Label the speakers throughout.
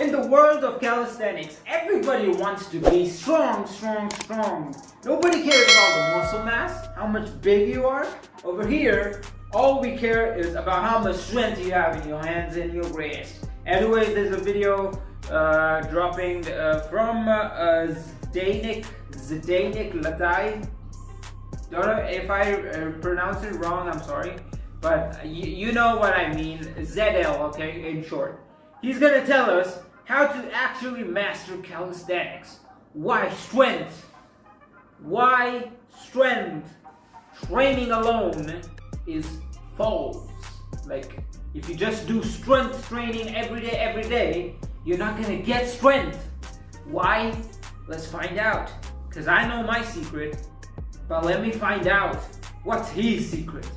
Speaker 1: In the world of calisthenics, everybody wants to be strong. Nobody cares about the muscle mass, how much big you are. Over here, all we care is about how much strength you have in your hands and your wrist. Anyways, there's a video dropping from Zdenek Latai. Don't know if I pronounce it wrong, I'm sorry. But you know what I mean, ZL, okay, in short. He's gonna tell us how to actually master calisthenics. Why strength? Why strength training alone is false. Like, if you just do strength training every day, you're not gonna get strength. Why? Let's find out. Because I know my secret, but let me find out what's his secret.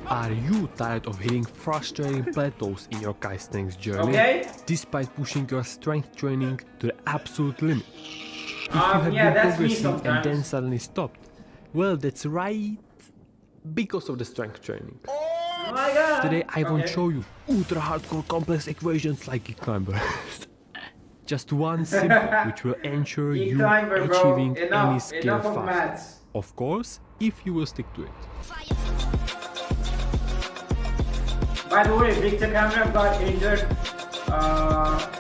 Speaker 2: Are you tired of hitting frustrating plateaus in your calisthenics journey, despite pushing your strength training to the absolute limit? If you have been progressing and then suddenly stopped, well, that's right, because of the strength training.
Speaker 1: Oh my God.
Speaker 2: Today I won't show you ultra hardcore complex equations like Geek-Climber. Just one simple, which will ensure you achieving any skill fast. Of course, if you will stick to it.
Speaker 1: By the way, Victor Cameron got injured.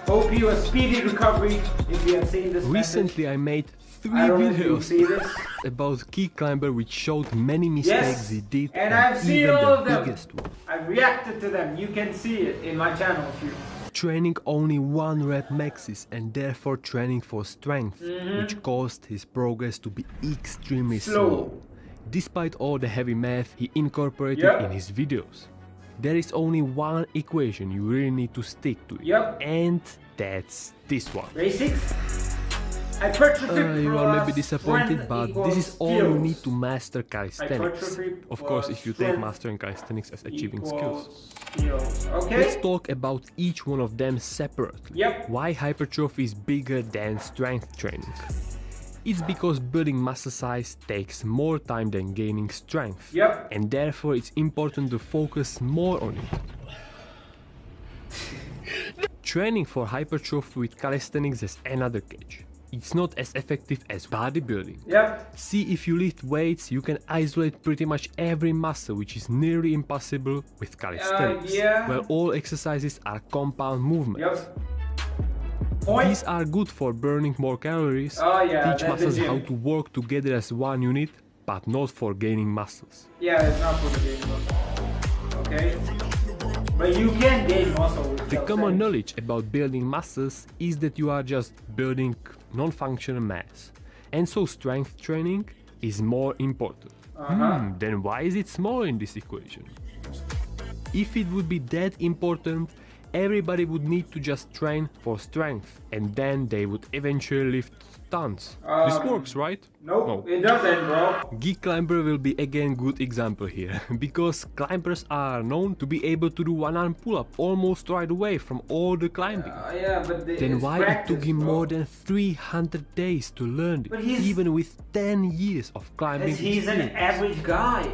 Speaker 1: Hope you a speedy recovery if you have seen this.
Speaker 2: Recently I made 3 videos about Geek-Climber which showed many mistakes he did,
Speaker 1: and I've seen all of them.
Speaker 2: Biggest one.
Speaker 1: I've reacted to them. You can see it in my channel if you.
Speaker 2: Training only 1 rep maxes and therefore training for strength, which caused his progress to be extremely slow. Despite all the heavy math he incorporated in his videos. There is only one equation you really need to stick to, and that's this one.
Speaker 1: Basics? Hypertrophy
Speaker 2: you are maybe disappointed, but this is all you need to master calisthenics. Of course, if you take mastering calisthenics as achieving skills. Let's talk about each one of them separately. Why hypertrophy is bigger than strength training. It's because building muscle size takes more time than gaining strength, and therefore it's important to focus more on it. Training for hypertrophy with calisthenics is another case. It's not as effective as bodybuilding. See, if you lift weights, you can isolate pretty much every muscle, which is nearly impossible with calisthenics, where all exercises are compound movements. These are good for burning more calories, teach muscles how to work together as one unit, but not for gaining muscles.
Speaker 1: Yeah, it's not for gaining muscle. Okay? But you can gain muscle with
Speaker 2: the common knowledge about building muscles is that you are just building non-functional mass. And so strength training is more important. Then why is it small in this equation? If it would be that important, everybody would need to just train for strength, and then they would eventually lift tons. This works, right?
Speaker 1: No, it doesn't, bro.
Speaker 2: Geek-Climber will be again good example here, because climbers are known to be able to do one-arm pull-up almost right away from all the climbing.
Speaker 1: But
Speaker 2: then why it took him more than 300 days to learn it, even with 10 years of climbing
Speaker 1: experience? He's an average guy.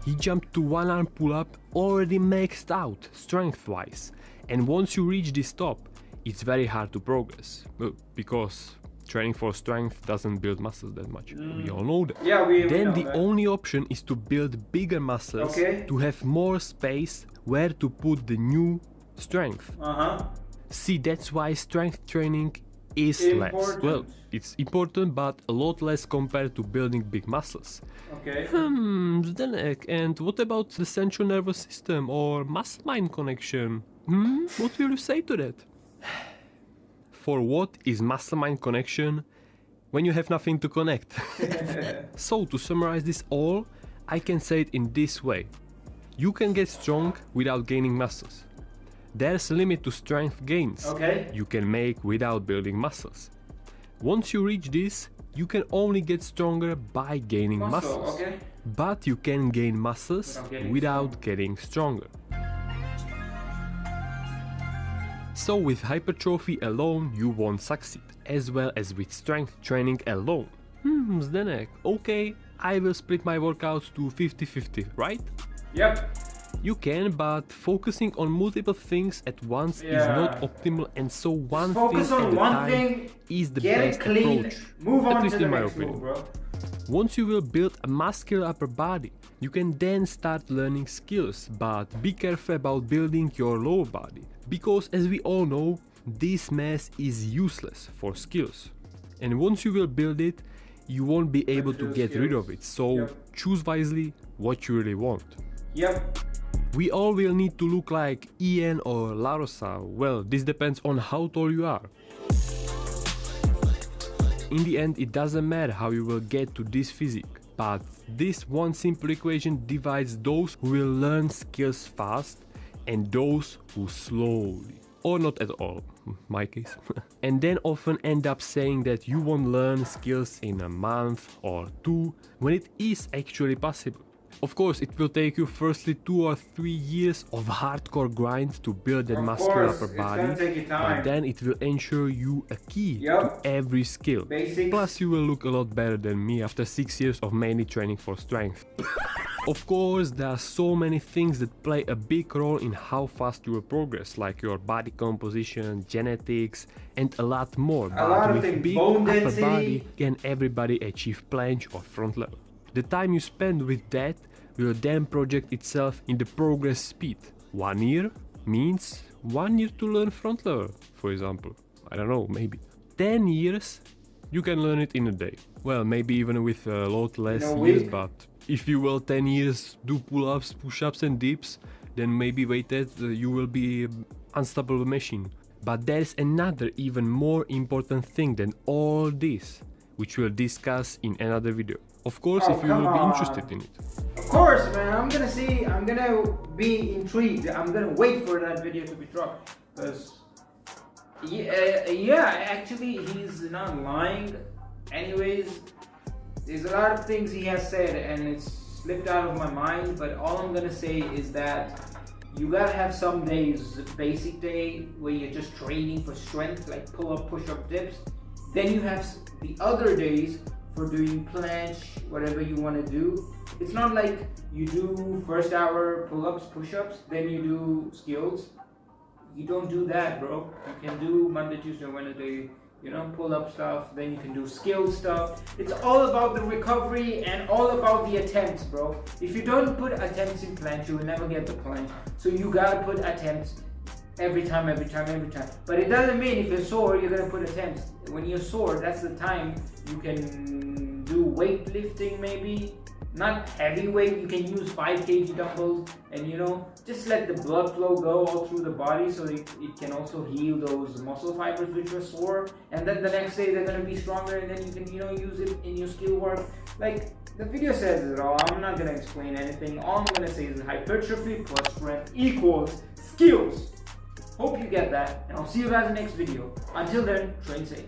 Speaker 2: He jumped to one-arm pull-up already maxed out, strength-wise. And once you reach this top, it's very hard to progress. Because training for strength doesn't build muscles that much. We all know that. Then the only option is to build bigger muscles to have more space where to put the new strength. See, that's why strength training is less. Well, it's important, but a lot less compared to building big muscles. Zdenek, and what about the central nervous system or muscle-mind connection? What will you say to that? For what is muscle-mind connection when you have nothing to connect? So, to summarize this all, I can say it in this way. You can get strong without gaining muscles. There's a limit to strength gains you can make without building muscles. Once you reach this, you can only get stronger by gaining muscles. But you can gain muscles without getting stronger. So with hypertrophy alone you won't succeed, as well as with strength training alone. Zdenek, okay, I will split my workouts to 50-50, right? You can, but focusing on multiple things at once is not optimal, and so one thing at a time is the best approach.
Speaker 1: Move on
Speaker 2: at least
Speaker 1: to the
Speaker 2: in my
Speaker 1: next
Speaker 2: opinion.
Speaker 1: move, bro.
Speaker 2: Once you will build a muscular upper body, you can then start learning skills, but be careful about building your lower body, because as we all know, this mass is useless for skills. And once you will build it, you won't be able to get rid of it, so choose wisely what you really want. We all will need to look like Ian or Larosa. Well, this depends on how tall you are. In the end, it doesn't matter how you will get to this physique, but this one simple equation divides those who will learn skills fast and those who slowly, or not at all, my case. And then often end up saying that you won't learn skills in a month or two, when it is actually possible. Of course, it will take you firstly 2 or 3 years of hardcore grind to build that muscular upper body, but then it will ensure you a key to every skill. Plus you will look a lot better than me after 6 years of mainly training for strength. Of course, there are so many things that play a big role in how fast you will progress, like your body composition, genetics, and a lot more. But with big upper body, can everybody achieve planche or front level? The time you spend with that will then project itself in the progress speed. 1 year means 1 year to learn front level, for example. I don't know, maybe. 10 years, you can learn it in a day. Well, maybe even with a lot less years, but if you will 10 years do pull-ups, push-ups and dips, then maybe wait that you will be an unstoppable machine. But there's another even more important thing than all this, which we'll discuss in another video. Of course, if you will be interested in it.
Speaker 1: Of course, man. I'm gonna be intrigued. I'm gonna wait for that video to be dropped. Because, actually, he's not lying. Anyways, there's a lot of things he has said and it's slipped out of my mind. But all I'm gonna say is that you gotta have some days, basic day, where you're just training for strength, like pull-up, push-up, dips. Then you have the other days for doing planche, whatever you want to do. It's not like you do first hour pull-ups, push-ups, then you do skills. You don't do that, bro. You can do Monday, Tuesday, Wednesday, pull-up stuff, then you can do skill stuff. It's all about the recovery and all about the attempts, bro. If you don't put attempts in planche, you will never get the planche. So you gotta put attempts every time. But it doesn't mean if you're sore, you're gonna put attempts. When you're sore, that's the time you can do weightlifting, maybe. Not heavy weight, you can use 5 kg dumbbells and just let the blood flow go all through the body so it can also heal those muscle fibers which are sore. And then the next day they're gonna be stronger and then you can, use it in your skill work. Like, the video says it all. I'm not gonna explain anything. All I'm gonna say is hypertrophy plus strength equals skills. Hope you get that, and I'll see you guys in the next video. Until then, train safe.